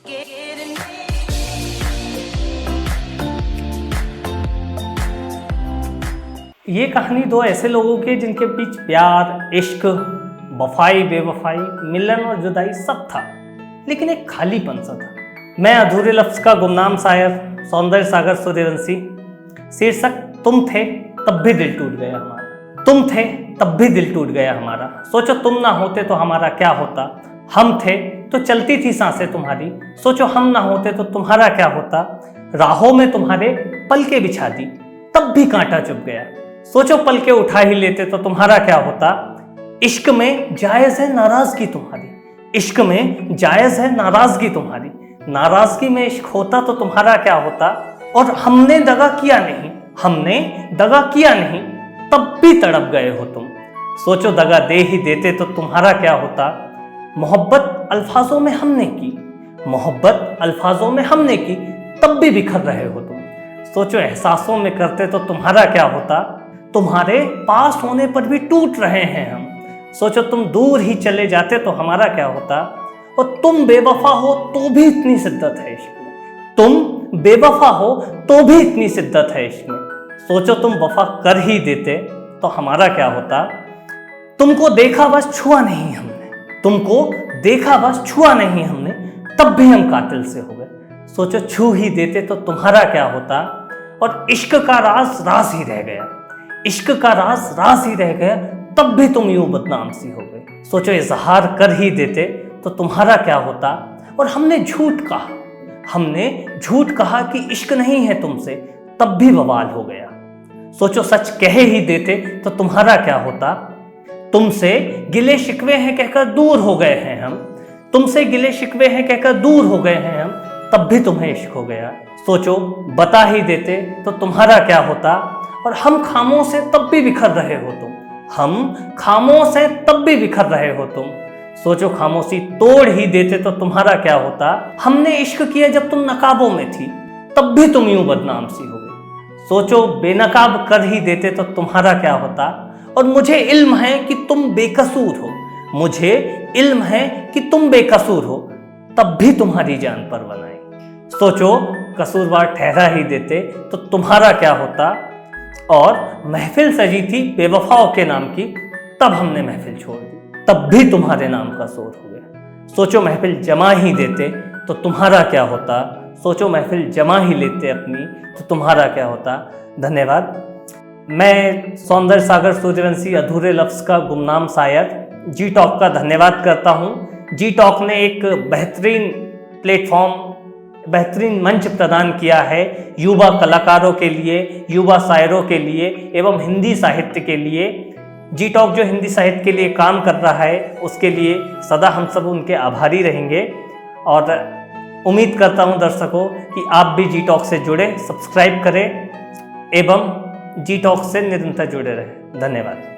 ये कहानी दो ऐसे लोगों की जिनके बीच प्यार, इश्क, वफाई, बेवफाई, मिलन और जुदाई सब था, लेकिन एक खालीपन सा था। मैं अधूरे लफ्ज का गुमनाम शायर सौंदर्य सागर सूर्यवंशी। शीर्षक तुम थे तब भी दिल टूट गया हमारा। तुम थे तब भी दिल टूट गया हमारा। सोचो तुम ना होते तो हमारा क्या होता। हम थे तो चलती थी सांसें तुम्हारी। सोचो हम ना होते तो तुम्हारा क्या होता। राहों में तुम्हारे पलके बिछा दी तब भी कांटा चुभ गया। सोचो पलके उठा ही लेते तो तुम्हारा क्या होता। इश्क में जायज है नाराजगी तुम्हारी। इश्क में जायज है नाराजगी तुम्हारी। नाराजगी में इश्क होता तो तुम्हारा क्या होता। और हमने दगा किया नहीं, हमने दगा किया नहीं, तब भी तड़प गए हो तुम। सोचो दगा दे ही देते तो तुम्हारा क्या होता। मोहब्बत अल्फाजों में हमने की, मोहब्बत अल्फाजों में हमने की, तब भी बिखर रहे हो तुम। सोचो एहसासों में करते तो तुम्हारा क्या होता। तुम्हारे पास होने पर भी टूट रहे हैं हम। सोचो तुम दूर ही चले जाते तो हमारा क्या होता। और तुम बेवफा हो तो भी इतनी शिद्दत है इश्क में। तुम बेवफा हो तो भी इतनी शिद्दत है इश्क में। सोचो तुम वफा कर ही देते तो हमारा क्या होता। तुमको देखा बस छुआ नहीं हमने, तुमको देखा बस छुआ नहीं हमने, तब भी हम कातिल से हो गए। सोचो छू ही देते तो तुम्हारा क्या होता। और इश्क का राज राज ही रह गया, इश्क का राज राज ही रह गया, तब भी तुम यूं बदनाम सी हो गए। सोचो इजहार कर ही देते तो तुम्हारा क्या होता। और हमने झूठ कहा, हमने झूठ कहा कि इश्क नहीं है तुमसे, तब भी बवाल हो गया। सोचो सच कह ही देते तो तुम्हारा क्या होता। तुमसे गिले शिकवे हैं कहकर दूर हो गए हैं हम, तुमसे गिले शिकवे हैं कहकर दूर हो गए हैं हम, तब भी तुम्हें इश्क हो गया। सोचो बता ही देते तो तुम्हारा क्या होता। और हम खामोश से तब भी बिखर रहे हो तुम, हम खामोश हैं तब भी बिखर रहे हो तुम। सोचो खामोशी तोड़ ही देते तो तुम्हारा क्या होता। हमने इश्क किया जब तुम नकाबों में थी, तब भी तुम यूं बदनाम सी हो गई। सोचो बेनकाब कर ही देते तो तुम्हारा क्या होता। और मुझे इल्म है कि तुम बेकसूर हो, मुझे इल्म है कि तुम बेकसूर हो, तब भी तुम्हारी जान परवान आई। सोचो कसूरवार ठहरा ही देते तो तुम्हारा क्या होता। और महफिल सजी थी बेवफाओं के नाम की, तब हमने महफिल छोड़ दी, तब भी तुम्हारे नाम का शोर हो गया। सोचो महफिल जमा ही देते तो तुम्हारा क्या होता। सोचो महफिल जमा ही लेते अपनी तो तुम्हारा क्या होता। धन्यवाद। मैं सौंदर्य सागर सूर्यवंशी अधूरे लफ्ज का गुमनाम शायर जी टॉक का धन्यवाद करता हूँ। जी टॉक ने एक बेहतरीन प्लेटफॉर्म, बेहतरीन मंच प्रदान किया है युवा कलाकारों के लिए, युवा शायरों के लिए एवं हिंदी साहित्य के लिए। जी टॉक जो हिंदी साहित्य के लिए काम कर रहा है, उसके लिए सदा हम सब उनके आभारी रहेंगे। और उम्मीद करता हूं दर्शकों कि आप भी जी टॉक से जुड़े, सब्सक्राइब करें एवं जी टॉक से निरंतर जुड़े रहें। धन्यवाद।